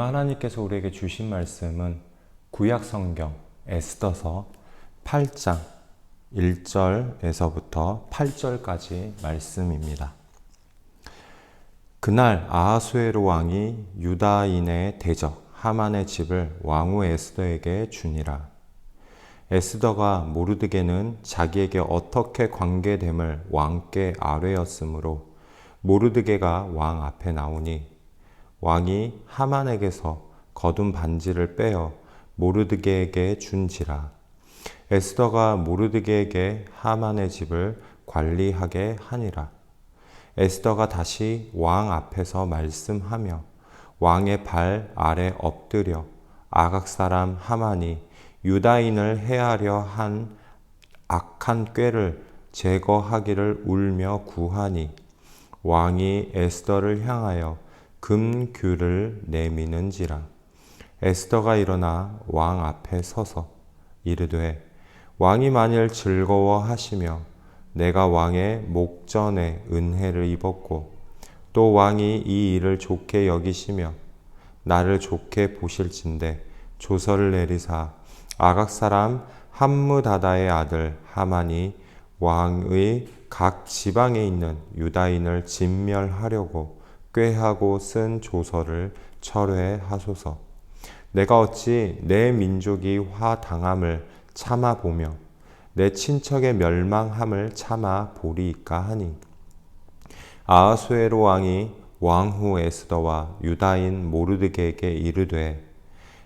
하나님께서 우리에게 주신 말씀은 구약 성경 에스더서 8장 1절에서부터 8절까지 말씀입니다. 그날 아하수에로 왕이 유다인의 대적 하만의 집을 왕후 에스더에게 주니라. 에스더가 모르드게는 자기에게 어떻게 관계됨을 왕께 아뢰었으므로 모르드게가 왕 앞에 나오니 왕이 하만에게서 거둔 반지를 빼어 모르드게에게 준지라. 에스더가 모르드게에게 하만의 집을 관리하게 하니라. 에스더가 다시 왕 앞에서 말씀하며 왕의 발 아래 엎드려 아각 사람 하만이 유다인을 해하려 한 악한 꾀를 제거하기를 울며 구하니 왕이 에스더를 향하여 금규를 내미는지라. 에스더가 일어나 왕 앞에 서서 이르되 왕이 만일 즐거워하시며 내가 왕의 목전에 은혜를 입었고 또 왕이 이 일을 좋게 여기시며 나를 좋게 보실진대 조서를 내리사 아각 사람 함므다다의 아들 하만이 왕의 각 지방에 있는 유다인을 진멸하려고 꾀하고 쓴 조서를 철회하소서. 내가 어찌 내 민족이 화당함을 참아 보며 내 친척의 멸망함을 참아 보리이까 하니 아하수에로 왕이 왕후 에스더와 유다인 모르드게에게 이르되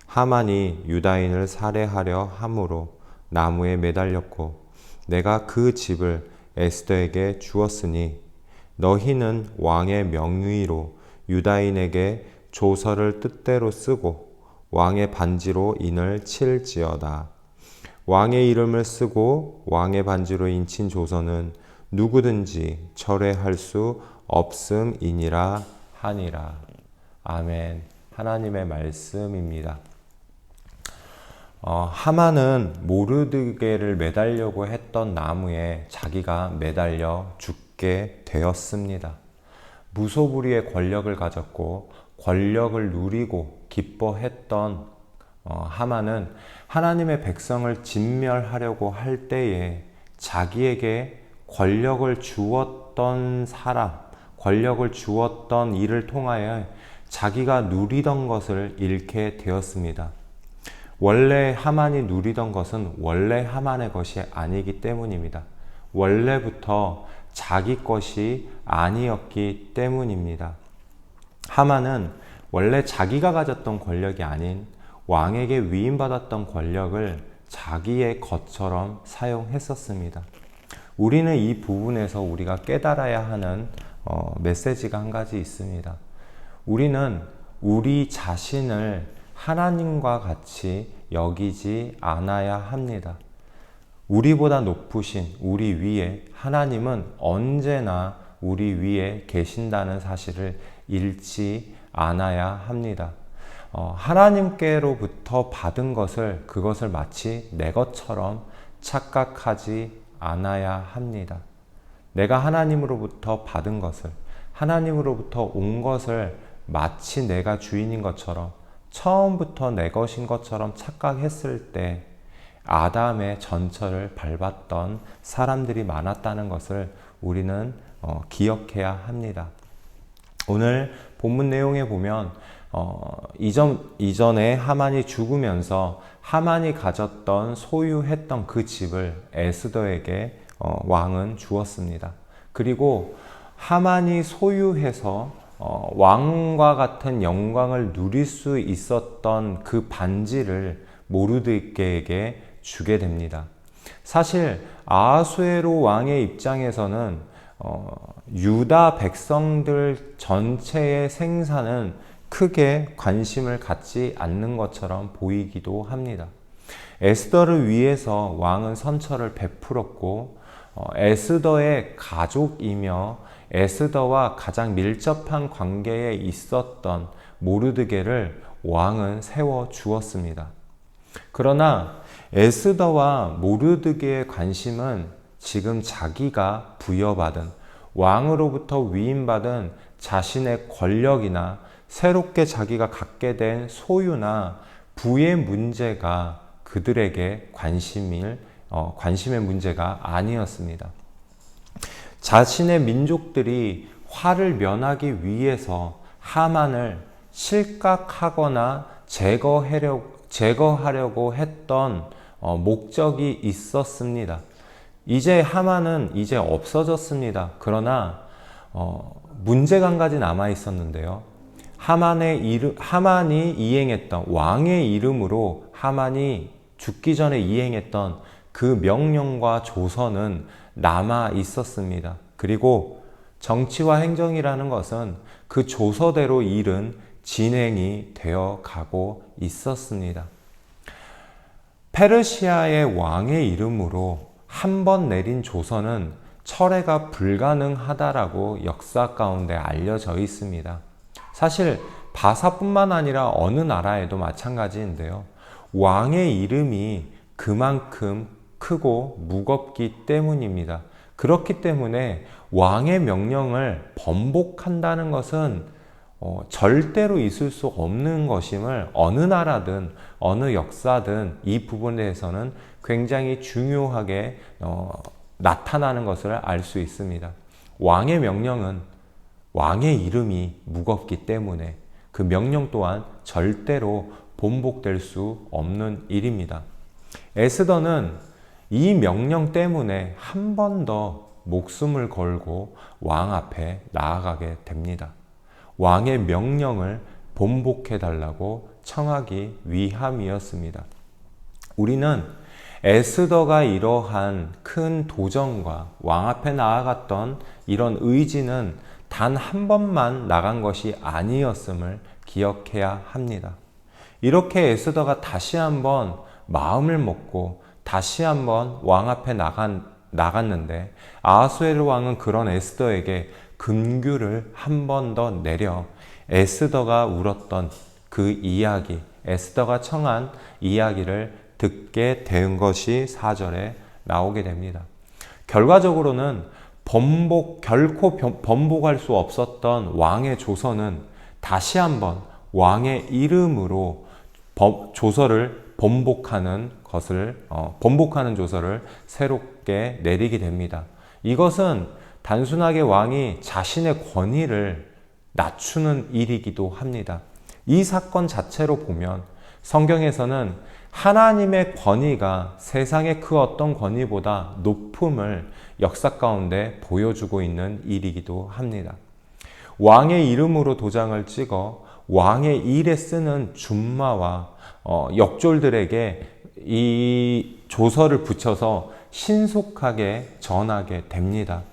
하만이 유다인을 살해하려 함으로 나무에 매달렸고 내가 그 집을 에스더에게 주었으니 너희는 왕의 명의로 유다인에게 조서를 뜻대로 쓰고 왕의 반지로 인을 칠지어다. 왕의 이름을 쓰고 왕의 반지로 인친 조서는 누구든지 철회할 수 없음이니라 하니라. 아멘. 하나님의 말씀입니다. 하만은 모르드게를 매달려고 했던 나무에 자기가 매달려 죽게 되었습니다. 무소불위의 권력을 가졌고 권력을 누리고 기뻐했던 하만은 하나님의 백성을 진멸하려고 할 때에 자기에게 권력을 주었던 사람, 권력을 주었던 일을 통하여 자기가 누리던 것을 잃게 되었습니다. 원래 하만이 누리던 것은 원래 하만의 것이 아니기 때문입니다. 원래부터 자기 것이 아니었기 때문입니다. 하만은 원래 자기가 가졌던 권력이 아닌 왕에게 위임받았던 권력을 자기의 것처럼 사용했었습니다. 우리는 이 부분에서 우리가 깨달아야 하는 메시지가 한 가지 있습니다. 우리는 우리 자신을 하나님과 같이 여기지 않아야 합니다. 우리보다 높으신 우리 위에 하나님은 언제나 우리 위에 계신다는 사실을 잃지 않아야 합니다. 하나님께로부터 받은 것을 그것을 마치 내 것처럼 착각하지 않아야 합니다. 내가 하나님으로부터 받은 것을, 하나님으로부터 온 것을 마치 내가 주인인 것처럼 처음부터 내 것인 것처럼 착각했을 때 아담의 전철을 밟았던 사람들이 많았다는 것을 우리는 기억해야 합니다. 오늘 본문 내용에 보면 이전에 하만이 죽으면서 하만이 가졌던 소유했던 그 집을 에스더에게 왕은 주었습니다. 그리고 하만이 소유해서 왕과 같은 영광을 누릴 수 있었던 그 반지를 모르드게에게 주게 됩니다. 사실 아하수에로 왕의 입장에서는 유다 백성들 전체의 생사는 크게 관심을 갖지 않는 것처럼 보이기도 합니다. 에스더를 위해서 왕은 선처를 베풀었고 에스더의 가족이며 에스더와 가장 밀접한 관계에 있었던 모르드게를 왕은 세워 주었습니다. 그러나 에스더와 모르드게의 관심은 지금 자기가 부여받은 왕으로부터 위임받은 자신의 권력이나 새롭게 자기가 갖게 된 소유나 부의 문제가 그들에게 관심의 문제가 아니었습니다. 자신의 민족들이 화를 면하기 위해서 하만을 실각하거나 제거하려고 했던 목적이 있었습니다. 이제 하만은 이제 없어졌습니다. 그러나 문제가 한 가지 남아 있었는데요. 하만이 이행했던 왕의 이름으로 하만이 죽기 전에 이행했던 그 명령과 조서는 남아 있었습니다. 그리고 정치와 행정이라는 것은 그 조서대로 일은 진행이 되어 가고 있었습니다. 페르시아의 왕의 이름으로 한 번 내린 조서는 철회가 불가능하다라고 역사 가운데 알려져 있습니다. 사실 바사뿐만 아니라 어느 나라에도 마찬가지인데요. 왕의 이름이 그만큼 크고 무겁기 때문입니다. 그렇기 때문에 왕의 명령을 번복한다는 것은 절대로 있을 수 없는 것임을 어느 나라든 어느 역사든 이 부분에 대해서는 굉장히 중요하게 나타나는 것을 알 수 있습니다. 왕의 명령은 왕의 이름이 무겁기 때문에 그 명령 또한 절대로 번복될 수 없는 일입니다. 에스더는 이 명령 때문에 한 번 더 목숨을 걸고 왕 앞에 나아가게 됩니다. 왕의 명령을 번복해 달라고 청하기 위함이었습니다. 우리는 에스더가 이러한 큰 도전과 왕 앞에 나아갔던 이런 의지는 단 한 번만 나간 것이 아니었음을 기억해야 합니다. 이렇게 에스더가 다시 한번 마음을 먹고 다시 한번 왕 앞에 나갔는데 아하수에르 왕은 그런 에스더에게 금규를 한 번 더 내려 에스더가 울었던 그 이야기, 에스더가 청한 이야기를 듣게 된 것이 4절에 나오게 됩니다. 결과적으로는 결코 번복할 수 없었던 왕의 조서는 다시 한번 왕의 이름으로 조서를 번복하는 조서를 새롭게 내리게 됩니다. 이것은 단순하게 왕이 자신의 권위를 낮추는 일이기도 합니다. 이 사건 자체로 보면 성경에서는 하나님의 권위가 세상의 그 어떤 권위보다 높음을 역사 가운데 보여주고 있는 일이기도 합니다. 왕의 이름으로 도장을 찍어 왕의 일에 쓰는 준마와 역졸들에게 이 조서를 붙여서 신속하게 전하게 됩니다.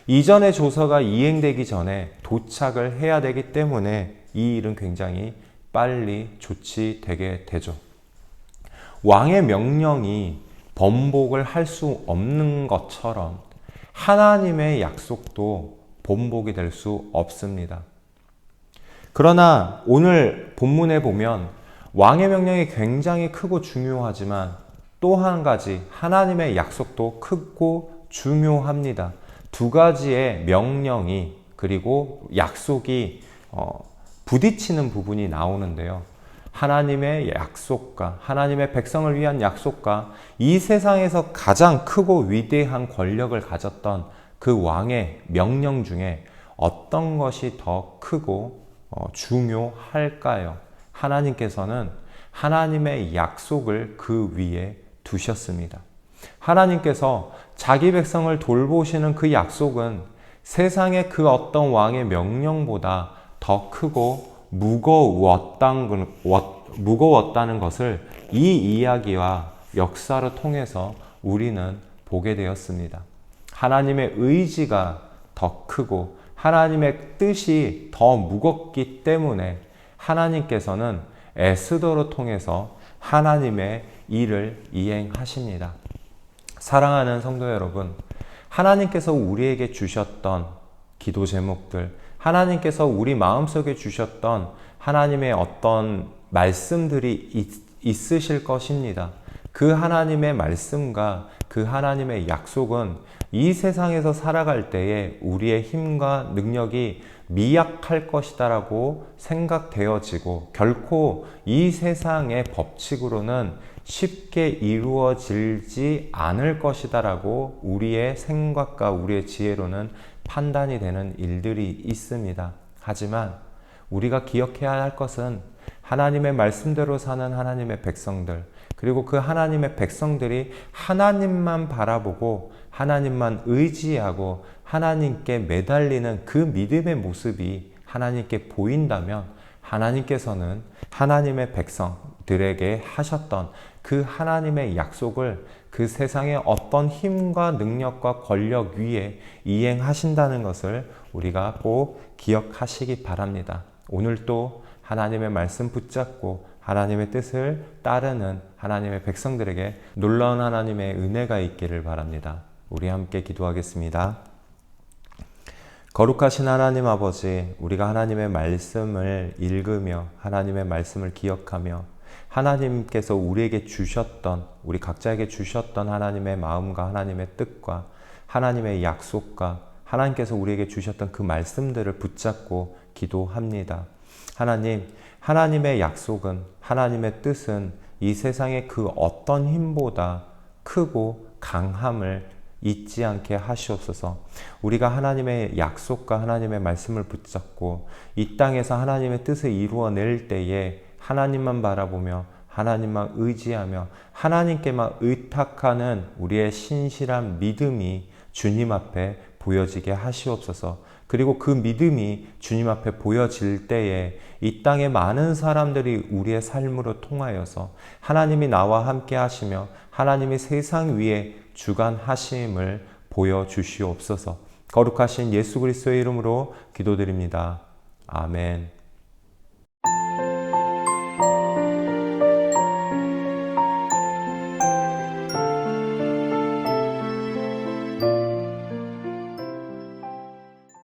이전의 조서가 이행되기 전에 도착을 해야 되기 때문에 이 일은 굉장히 빨리 조치되게 되죠. 왕의 명령이 번복을 할 수 없는 것처럼 하나님의 약속도 번복이 될 수 없습니다. 그러나 오늘 본문에 보면 왕의 명령이 굉장히 크고 중요하지만 또 한 가지 하나님의 약속도 크고 중요합니다. 두 가지의 명령이 그리고 약속이 부딪히는 부분이 나오는데요. 하나님의 약속과 하나님의 백성을 위한 약속과 이 세상에서 가장 크고 위대한 권력을 가졌던 그 왕의 명령 중에 어떤 것이 더 크고 중요할까요? 하나님께서는 하나님의 약속을 그 위에 두셨습니다. 하나님께서 자기 백성을 돌보시는 그 약속은 세상의 그 어떤 왕의 명령보다 더 크고 무거웠다는 것을 이 이야기와 역사를 통해서 우리는 보게 되었습니다. 하나님의 의지가 더 크고 하나님의 뜻이 더 무겁기 때문에 하나님께서는 에스더를 통해서 하나님의 일을 이행하십니다. 사랑하는 성도 여러분, 하나님께서 우리에게 주셨던 기도 제목들, 하나님께서 우리 마음속에 주셨던 하나님의 어떤 말씀들이 있으실 것입니다. 그 하나님의 말씀과 그 하나님의 약속은 이 세상에서 살아갈 때에 우리의 힘과 능력이 미약할 것이다라고 생각되어지고 결코 이 세상의 법칙으로는 쉽게 이루어지지 않을 것이다라고 우리의 생각과 우리의 지혜로는 판단이 되는 일들이 있습니다. 하지만 우리가 기억해야 할 것은 하나님의 말씀대로 사는 하나님의 백성들, 그리고 그 하나님의 백성들이 하나님만 바라보고 하나님만 의지하고 하나님께 매달리는 그 믿음의 모습이 하나님께 보인다면 하나님께서는 하나님의 백성들에게 하셨던 그 하나님의 약속을 그 세상의 어떤 힘과 능력과 권력 위에 이행하신다는 것을 우리가 꼭 기억하시기 바랍니다. 오늘도 하나님의 말씀 붙잡고 하나님의 뜻을 따르는 하나님의 백성들에게 놀라운 하나님의 은혜가 있기를 바랍니다. 우리 함께 기도하겠습니다. 거룩하신 하나님 아버지, 우리가 하나님의 말씀을 읽으며 하나님의 말씀을 기억하며 하나님께서 우리에게 주셨던, 우리 각자에게 주셨던 하나님의 마음과 하나님의 뜻과 하나님의 약속과 하나님께서 우리에게 주셨던 그 말씀들을 붙잡고 기도합니다. 하나님, 하나님의 약속은, 하나님의 뜻은 이 세상의 그 어떤 힘보다 크고 강함을 잊지 않게 하시옵소서. 우리가 하나님의 약속과 하나님의 말씀을 붙잡고 이 땅에서 하나님의 뜻을 이루어낼 때에 하나님만 바라보며 하나님만 의지하며 하나님께만 의탁하는 우리의 신실한 믿음이 주님 앞에 보여지게 하시옵소서. 그리고 그 믿음이 주님 앞에 보여질 때에 이 땅의 많은 사람들이 우리의 삶으로 통하여서 하나님이 나와 함께 하시며 하나님이 세상 위에 주관하심을 보여주시옵소서. 거룩하신 예수 그리스도의 이름으로 기도드립니다. 아멘.